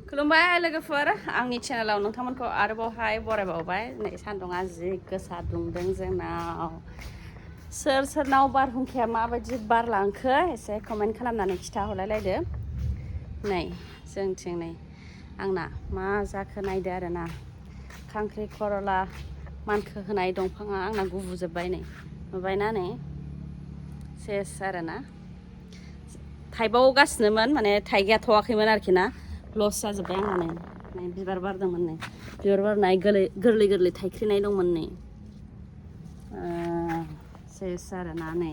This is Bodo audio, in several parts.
खुलुमबाय लोगोफोर आंनि चेनेलाव नोंथांमोनखौ आरोबावहाय बरायबावबाय नै सान्दुङा जि गोसा दुंदों जोंनाव सोर सोरनाव बारहुंखाया माबायदि बारलांखो एसे कमेन्ट खालामनानै खिथाहरलायलायदो नै जोंथिं नै आंना मा जाखो नायदो आरोना खांख्रिखला मानखो होनाय दंफाङा आंना गुबुजोब्बाय नै नुबायना नै सेस आरोना थाइबावगासिनोमोन माने थाइगाथ'वाखैमोन आरोखि ना लस जाजोब्बाय आंना नै बिबार बारदोंमोन नै बिबार बारनाय गोरलै गोरलै थाइख्रिनाय दंमोन नै सेस आरोना नै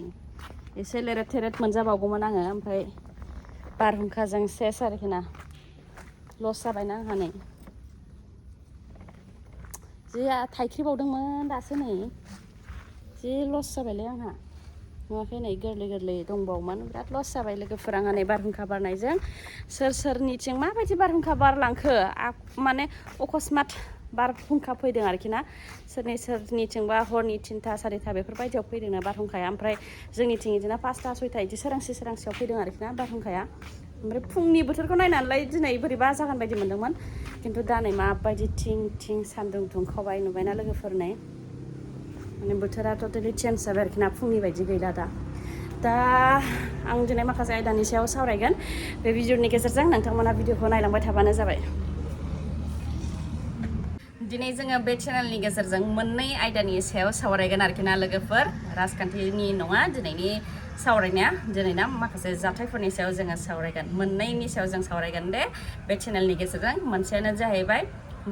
एसे लेरेथ थेरेथ मोनजाबावगौमोन आङो ओमफ्राय बारहुंखाजों सेस आरोखि ना लस जाबायना आंहा नै जि थाइख्रिबावदोंमोन दासो नै जि लस जाबायलै आंहा नुवाखै नै गोरलै गोरलै दंबावोमोन बिराद लस जाबाय लोगोफोर आंहा नै बारहुंखा बारनायजों सोर सोरनिथिं माबायदि बारहुंखा बारलांखो माने अकस्मात बारहुंखा फैदों आरोखि ना सोरनिथिंबा हरनि 3टा 4टा बेफोरबायदियाव फैदोंना बारहुंखाया ओमफ्राय जोंनिथिं बिदिनो 5टा 6टा बिदि सोरांसियाव फैदों आरोखि ना बारहुंखाया ओमफ्राय फुंनि बोथोरखौ नायनानैलाय दिनै बोरैबा जागोन बायदि मोन्दोंमोन खिन्थु दा नै माबायदि थिं सान्दुं दुंखावबाय नुबायना लोगोफोर नै माने बोथोरा टटेलि चेन्ज जाबाय आरोखि ना फुंनि बायदि गैला दा आं दिनै माखासे आयदानि सायाव सावरायगोन बे भिडिअनि गेजेरजों नोंथांमोना भिडिअखौ नायलांबाय थाबानो जाबाय दिनै जोङो बे चेनेलनि गेजेरजों मोननै आयदानि सायाव सावरायगोन आरोखि ना लोगोफोर राजखान्थिनि नङा दिनैनि सावरायनाया दिनैना माखासे जाथायफोरनि सायाव जोङो सावरायगोन मोननैनि सायाव जों सावरायगोन दे बे चेनेलनि गेजेरजों मोनसेयानो जाहैबाय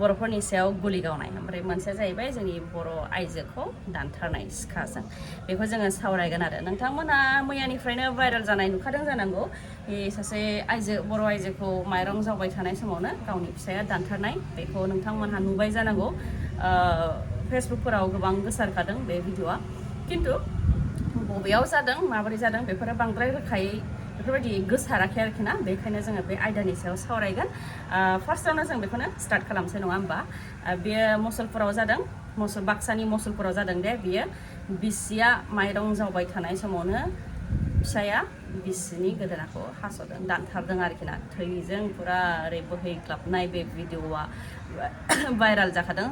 बर'फोरनि सायाव गुलि गावनाय ओमफ्राय मोनसेया जाहैबाय जोंनि बर' आइजोखौ दानथारनाय सिखाजों बेखौ जोङो सावरायगोन आरो नोंथांमोना मैयानिफ्रायनो भाइरेल जानाय नुखादों जानांगौ बे सासे बर' आइजोखौ माइरं जावबाय थानाय समावनो गावनि फिसाया दानथारनाय बेखौ नोंथांमोनहा नुबाय जानांगौ फेसबुकफोराव गोबां गोसारखादों बे भिडिअआ खिन्थु बबेयाव जादों माबोरै जादों बेफोरो बांद्राय रोखायै बेफोरबायदि गोसाराखै आरोखि ना बेखायनो जोङो बे आयदानि सायाव सावरायगोन फार्स्टआवनो जों बेखौनो स्टार्ट खालामसै नङा होमबा बेयो मुसलपुराव जादों बाक्सानि मुसलपुराव जादों दे बियो बिसिया माइरं जावबाय थानाय समावनो फिसाया बिसिनि गोदोनाखौ हास'दों दानथारदों आरोखि ना थैजों फुरा ओरै बोहैग्लाबनाय बे भिडिअआ भाइरेल जाखादों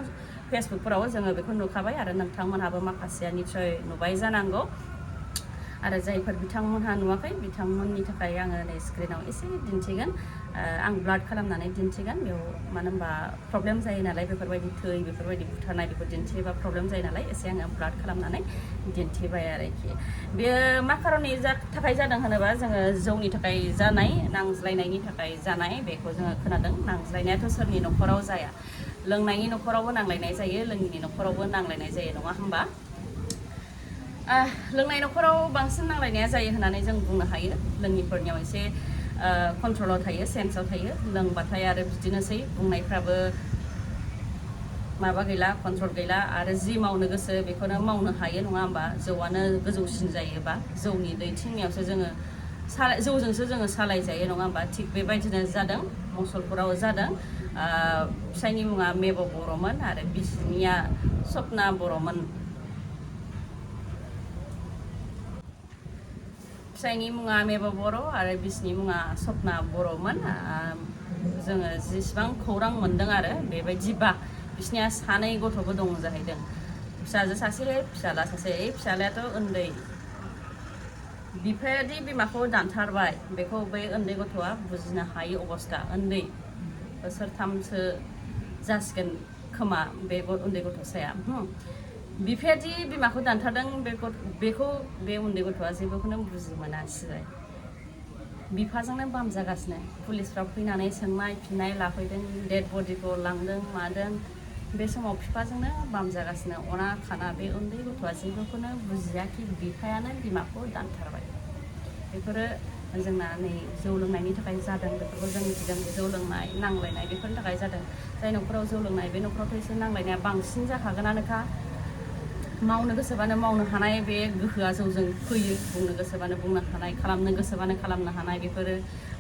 फेसबुकफोराव जोङो बेखौ नुखाबाय आरो नोंथांमोनहाबो माखासेया निस्सय नुबाय जानांगौ आरो जायफोर बिथांमोनहा नुवाखै बिथांमोननि थाखाय आङो नै स्क्रिनाव एसे दिन्थिगोन आं ब्लाड खालामनानै दिन्थिगोन बेयाव मानो होनबा प्रब्लेम जायो नालाय बेफोरबायदि बेफोरबायदि बुथारनाय बेखौ दिन्थियोबा प्रब्लेम जायो नालाय एसे आङो ब्लाड खालामनानै दिन्थिबाय आरोखि बेयो मा खारननि थाखाय जादों होनोबा जोङो जौनि थाखाय जानाय नांज्लायनायनि थाखाय जानाय बेखौ जोङो खोनादों नांज्लायनायाथ' सोरनि न'खराव जाया लोंनायनि न'खरावबो नांलायनाय जायो लोङिनि न'खरावबो नांलायनाय जायो नङा होमबा लोंनाय न'खराव बांसिन नांलायनाया जायो होननानै जों बुंनो हायो लोङिफोरनियाव एसे कन्ट्रलाव थायो सेन्सआव थायो लोंबाथाय आरो बिदिनोसै बुंनायफ्राबो माबा गैला कन्ट्रल गैला आरो जि मावनो गोसो बेखौनो मावनो हायो नङा होमबा जौआनो गोजौसिन जायोबा जौनि दैथिंनायावसो जोङो जौजोंसो जोङो सालायजायो नङा होमबा थिग बेबायदिनो जादों मुसलपुराव जादों फिसायनि मुङा मेब' बर'मोन आरो बिसिनिया सपना बर'मोन फिसायनि मुङा मेब' बर' आरो बिसिनि मुङा सपना बर'मोन जोङो जेसेबां खौरां मोन्दों आरो बेबायदिबा बिसिनिया 2 गथ'बो दं जाहैदों फिसाजो सासे फिसाला सासे फिसालायाथ' उन्दै बिफायादि बिमाखौ दानथारबाय बेखौ बै उन्दै गथ'आ बुजिनो हायै अबस्था उन्दै बोसोरथामसो जासिगोन खोमा बे उन्दै गथ'साया बिफायादि बिमाखौ दानथारदों बेखौ बे उन्दै गथ'आ जेबोखौनो बुजि मोनासै बिफाजोंनो बामजागासिनो पुलिसफ्रा फैनानै सोंनाय फिननाय लाफैदों डेड बडिखौ लांदों मादों बे समाव बिफाजोंनो बामजागासिनो अना खाना बे उन्दै गथ'आ जेबोखौनो बुजियाखि बिफायानो बिमाखौ दानथारबाय बेफोरो जोंना नै जौ लोंनायनि थाखाय जादों बेफोरखौ जों मिथिदों जौ लोंनाय नांलायनाय बेफोरनि थाखाय जादों जाय न'खराव जौ लोंनाय बे न'खरावथ' एसे नांलायनाया बांसिन जाखागोनानोखा मावनो गोसोबानो मावनो हानाय बे गोहोआ जौजों फैयो बुंनो गोसोबानो बुंनो हानाय खालामनो गोसोबानो खालामनो हानाय बेफोरो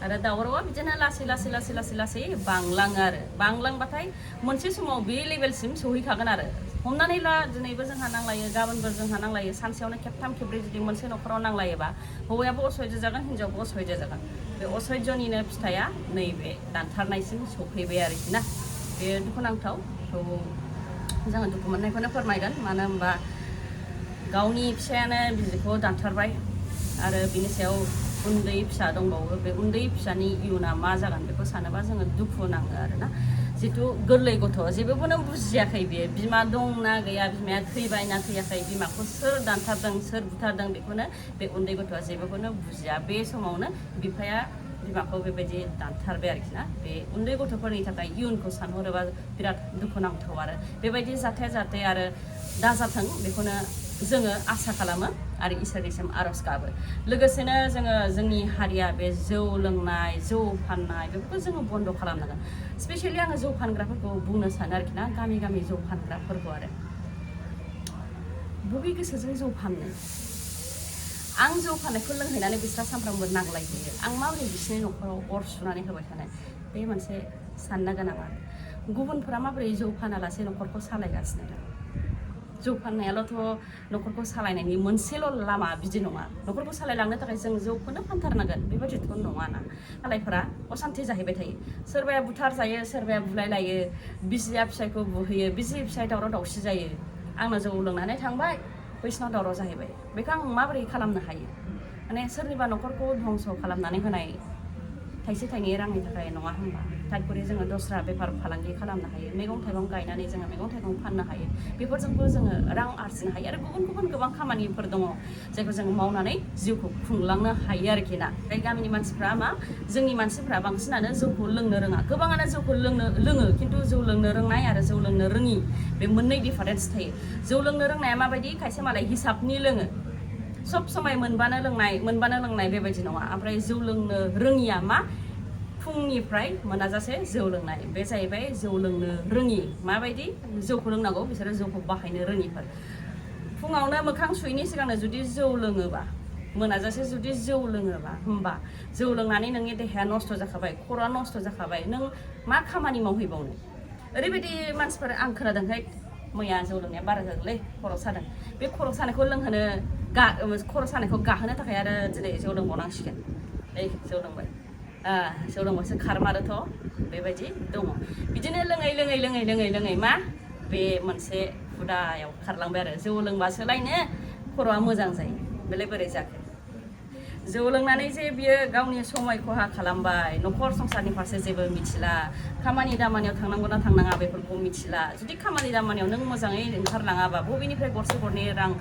आरो दावरावआ बिदिनो लासै लासै लासै लासै लासै बांलाङो आरो बांलांबाथाय मोनसे समाव बे लेभेलसिम सहैखागोन आरो हमनानै ला दिनैबो जोंहा नांलायो गाबोनबो जोंहा नांलायो सानसेयावनो खेबथाम खेबब्रै जुदि मोनसे न'खराव नांलायोबा हौवायाबो असह्य जागोन हिन्जावबो असह्य जागोन बे असह्यनिनो फिथाइया नैबे दानथारनायसिम सफैबाय आरोखि ना बे दुखुनांथाव जोङो दुखु मोननायखौनो फोरमायगोन मानो होनबा गावनि फिसायानो बिसिखौ दानथारबाय आरो बिनि सायाव उन्दै फिसा दंबावो बे उन्दै फिसानि इयुना मा जागोन बेखौ सानोबा जोङो दुखु नाङो आरोना जिथु गोरलै गथ' जेबोखौनो बुजियाखै बियो बिमा दं ना गैया बिमाया थैबाय ना थैयाखै बिमाखौ सोर दानथारदों सोर बुथारदों बेखौनो बे उन्दै गथ'आ जेबोखौनो बुजिया बे समावनो बिफाया बिमाखौ बेबायदि दानथारबाय आरोखि ना बे उन्दै गथ'फोरनि थाखाय इयुनखौ सानहरोबा बिराद दुखुनांथाव आरो बेबायदि जाथाया जाहाथे आरो दाजाथों बेखौनो जोङो आसा खालामो आरो इसोरनिसिम आर'ज गाबो लोगोसेनो जोङो जोंनि हारिया बे जौ लोंनाय जौ फाननाय बेफोरखौ जोङो बन्द' खालामनांगोन स्पेसियेलि आङो जौ फानग्राफोरखौ बुंनो सानो आरोखि ना गामि गामि जौ फानग्राफोरखौ आरो बबे गोसोजों जौ फाननो आं जौ फाननायखौ लोंहैनानै बिस्रा सानफ्रामबो नांलायहैयो आं माबोरै बिसोरनि न'खराव अर सुनानै होबाय थानाय बे मोनसे साननो गोनां आरो गुबुनफोरा माबोरै जौ फानालासे न'खरखौ सालायगासिनो दं जौ फाननायाल'थ' न'खरखौ सालायनायनि मोनसेल' लामा बिदि नङा न'खरखौ सालायलांनो थाखाय जों जौखौनो फानथारनांगोन बेबायदिथ' नङाना मालायफोरा असान्थि जाहैबाय थायो सोरबाया बुथार जायो सोरबाया बुलायलायो बिसिया फिसायखौ बुहैयो बिसि फिसाय दावराव दावसि जायो आंनो जौ लोंनानै थांबाय बैसिनाव दावराव जाहैबाय बेखौ आं माबोरै खालामनो हायो माने सोरनिबा न'खरखौ धंस' खालामनानै होनाय थाइसे थाइनै रांनि थाखाय नङा होनबा थारपरि जोङो दस्रा बेफार फालांगि खालामनो हायो मैगं थाइगं गायनानै जोङो मैगं थाइगं फाननो हायो बेफोरजोंबो जोङो रां आरजिनो हायो आरो गुबुन गुबुन गोबां खामानिफोर दङ जायखौ जोङो मावनानै जिउखौ खुंलांनो हायो आरोखि ना बे गामिनि मानसिफ्रा मा जोंनि मानसिफ्रा बांसिनानो जौखौ लोंनो रोङा गोबाङानो जौखौ लोङो खिन्थु जौ लोंनो रोंनाय आरो जौ लोंनो रोङि बे मोननै डिफारेन्स थायो जौ लोंनो रोंनाया माबायदि खायसे मालाय हिसाबनि लोङो सब समाय मोनबानो लोंनाय बेबायदि नङा ओमफ्राय जौ लोंनो रोङिया मा फुंनिफ्राय मोनाजासे जौ लोंनाय बे जाहैबाय जौ लोंनो रोङि माबायदि जौखौ लोंनांगौ बिसोरो जौखौ बाहायनो रोङिफोर फुङावनो मोखां सुयैनि सिगांनो जुदि जौ लोङोबा मोनाजासे जुदि जौ लोङोबा होमबा जौ लोंनानै नोंनि देहाया नस्थ' जाखाबाय खर'आ नस्थ' जाखाबाय नों मा खामानि मावहैबावनो ओरैबायदि मानसिफोर आं खोनादोंहाय मैया जौ लोंनाया बारा जादोंलै खर' सादों बे खर' सानायखौ लोंहोनो खर' सानायखौ गाहोनो थाखाय आरो दिनै जौ लोंबावनांसिगोन जौ लोंबाय जौ लोंबासो खारमारोथ' बेबायदि दङ बिदिनो लोङै मा बे मोनसे हुदायाव खारलांबाय आरो जौ लोंबासो लायनो खर'आ मोजां जायो बेलाय बोरै जाखो जौ लोंनानै जे बियो गावनि समय खहा खालामबाय न'खर संसारनि फारसे जेबो मिथिला खामानि दामानियाव थांनांगौ ना थांनाङा बेफोरखौ मिथिला जुदि खामानि दामानियाव नों मोजाङै ओंखारलाङाबा बबेनिफ्राय गरसे गरनै रां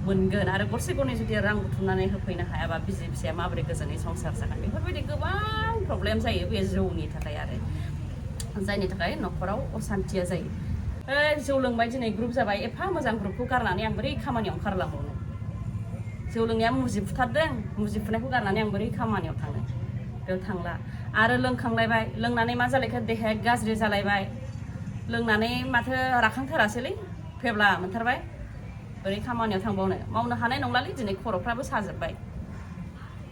मोनगोन आरो गरसे गरनै जुदि रां बुथुमनानै होफैनो हायाबा बिसि फिसाया माबोरै गोजोनै संसार जागोन बेफोरबायदि गोबां प्रब्लेम जायो बे जौनि थाखाय आरो जायनि थाखाय न'खराव असान्थिया जायो जौ लोंबाय दिनै ग्रुप जाबाय एफा मोजां ग्रुपखौ गारनानै आं बोरै खामानियाव ओंखारलांबावनो जौ लोंनाया मुजिफुथारदों मुजिफुनायखौ गारनानै आं बोरै खामानियाव थांनो बेयाव थांला आरो लोंखांलायबाय लोंनानै मा जालायखो देहाया गाज्रि जालायबाय लोंनानै माथो राखांथारासैलै फेब्ला मोनथारबाय बोरै खामानियाव थांबावनो मावनो हानाय नंलालै दिनै खर'फ्राबो साजोब्बाय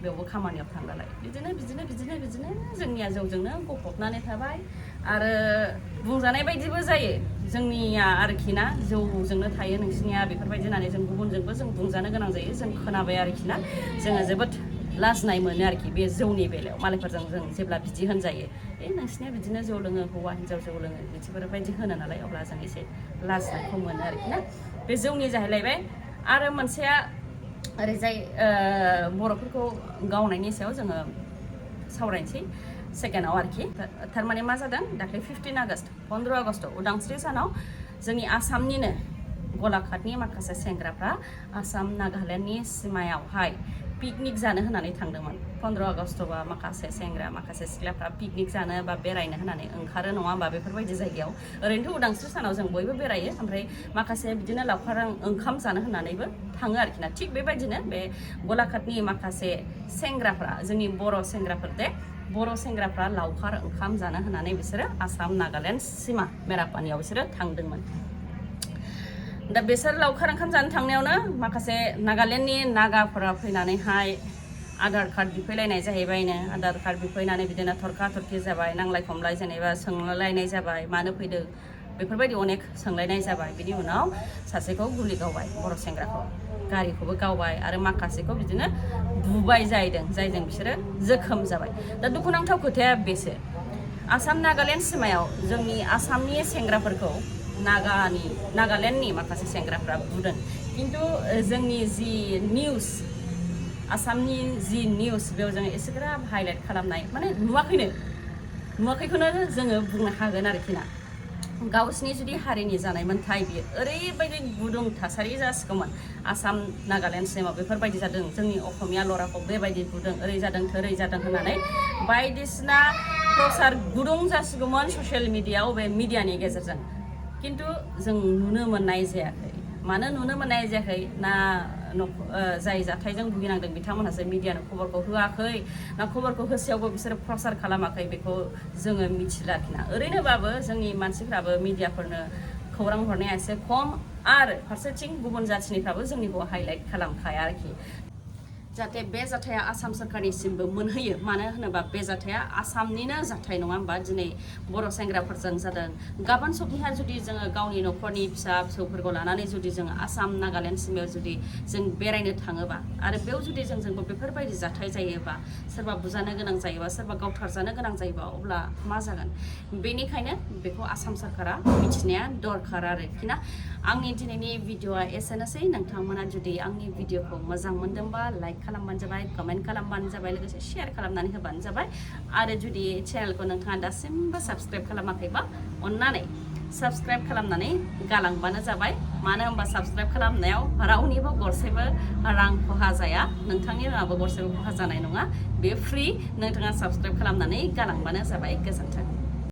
बेयावबो खामानियाव थांलालाय बिदिनो जोंनिया जौजोंनो गफबनानै थाबाय आरो बुंजानाय बायदिबो जायो जोंनिया आरोखि ना जौजोंनो थायो नोंसिनिया बेफोरबायदि होननानै जों गुबुनजोंबो जों बुंजानो गोनां जायो जों खोनाबाय आरोखि ना जोङो जोबोद लाजिनाय मोनो आरोखि बे जौनि बेलायाव मालायफोरजों जों जेब्ला बिदि होनजायो नोंसिनिया बिदिनो जौ लोङो हौवा हिन्जाव जौ लोङो बिदिफोरबायदि होनो नालाय अब्ला जों एसे लाजिनायखौ मोनो आरोखि ना बे जौनि जाहैलायबाय आरो मोनसेया ओरैजाय बर'फोरखौ गावनायनि सायाव जोङो सावरायनोसै सेकेन्डआव आरोखि थारमाने मा जादों दाख्लै 15 आगस्ट 15 आगस्ट उदांस्रि सानाव जोंनि आसामनिनो गलाघाटनि माखासे सेंग्राफ्रा आसाम नागालेण्डनि सिमायावहाय पिकनिक जानो होननानै थांदोंमोन 15 आगस्ट'बा माखासे सेंग्रा माखासे सिख्लाफ्रा पिकनिक जानो बा बेरायनो होननानै ओंखारो नङा होमबा बेफोरबायदि जायगायाव ओरैनोथ' उदांस्रि सानाव जों बयबो बेरायो ओमफ्राय माखासे बिदिनो लावखार ओंखाम जानो होननानैबो थाङो आरोखि ना थिग बेबायदिनो बे गलाघाटनि माखासे सेंग्राफ्रा जोंनि बर' सेंग्राफ्रा लावखार ओंखाम जानो होननानै बिसोरो आसाम नागालेण्ड सिमा मेरापानियाव बिसोरो थांदोंमोन दा बिसोर लावखार ओंखाम जानो थांनायावनो माखासे नागालेण्डनि नागाफोरा फैनानैहाय आधार कार्ड बिफैलायनाय जाहैबायनो आधार कार्ड बिफैनानै बिदिनो थरखा थरखि जाबाय नांलाय खमलाय जेनेबा सोंलायनाय जाबाय मानो फैदों बेफोरबायदि अनेक सोंलायनाय जाबाय बिनि उनाव सासेखौ गुलि गावबाय बर' सेंग्राखौ गारिखौबो गावबाय आरो माखासेखौ बिदिनो बुबाय जाहैदों जायजों बिसोरो जोखोम जाबाय दा दुखुनांथाव खोथाया बेसो आसाम नागालेण्ड सिमायाव जोंनि आसामनि सेंग्राफोरखौ नागालेण्डनि माखासे सेंग्राफ्रा बुदों खिन्थु जोंनि जि निउस आसामनि जि निउस बेयाव जोङो एसेग्राब हाइलाइट खालामनाय माने नुवाखैखौनो जोङो बुंनो हागोन आरोखि ना गावसिनि जुदि हारिनि जानायमोनथाय बियो ओरैबायदि गुदुं थासारि जासिगौमोन आसाम नागालेण्ड सिमाव बेफोरबायदि जादों जोंनि असमिया लराखौ बेबायदि बुदों ओरै जादों थोरै जादों होननानै बायदिसिना प्रसार गुदुं जासिगौमोन ससियेल मिडियायाव बे मिडियानि गेजेरजों खिन्थु जों नुनो मोननाय जायाखै मानो नुनो मोननाय जायाखै ना जाय जाथायजों भुगिनांदों बिथांमोनहासो मिडियानो खबरखौ होआखै ना खबरखौ होसेयावबो बिसोरो प्रसार खालामाखै बेखौ जोङो मिथिलाखिना ओरैनोबाबो जोंनि मानसिफ्राबो मिडियाफोरनो खौरां हरनाया एसे खम आरो फारसेथिं गुबुन जाथिनिफ्राबो जोंनिखौ हाइलाइट खालामखाया आरोखि जाहाथे बे जाथाया आसाम सोरखारनिसिमबो मोनहैयो मानो होनोबा बे जाथाया आसामनिनो जाथाय नङा होमबा दिनै बर' सेंग्राफोरजों जादों गाबोन समनिहा जुदि जोङो गावनि न'खरनि फिसा फिसौफोरखौ लानानै जुदि जोङो आसाम नागालेण्ड सिमायाव जुदि जों बेरायनो थाङोबा आरो बेयाव जुदि जोंबो बेफोरबायदि जाथाय जायोबा सोरबा बुजानो गोनां जायोबा सोरबा गावथारजानो गोनां जायोबा अब्ला मा जागोन बेनिखायनो बेखौ आसाम सोरखारा मिथिनाया दरखार आरोखि ना आंनि दिनैनि भिडिअआ एसेनोसै नोंथांमोना जुदि आंनि भिडिअखौ मोजां मोनदोंबा लाइक खालामबानो जाबाय कमेन्ट खालामबानो जाबाय लोगोसे शेयार खालामनानै होबानो जाबाय आरो जुदि चेनेलखौ नोंथाङा दासिमबो साबस्क्राइब खालामाखैबा अन्नानै साबस्क्राइब खालामनानै गालांबानो जाबाय मानो होनबा साबस्क्राइब खालामनायाव रावनिबो गरसेबो रां खहा जाया नोंथांनि राङाबो गरसेबो खहा जानाय नङा बे फ्रि नोंथाङा साबस्क्राइब खालामनानै गालांबानो जाबाय गोजोन्थों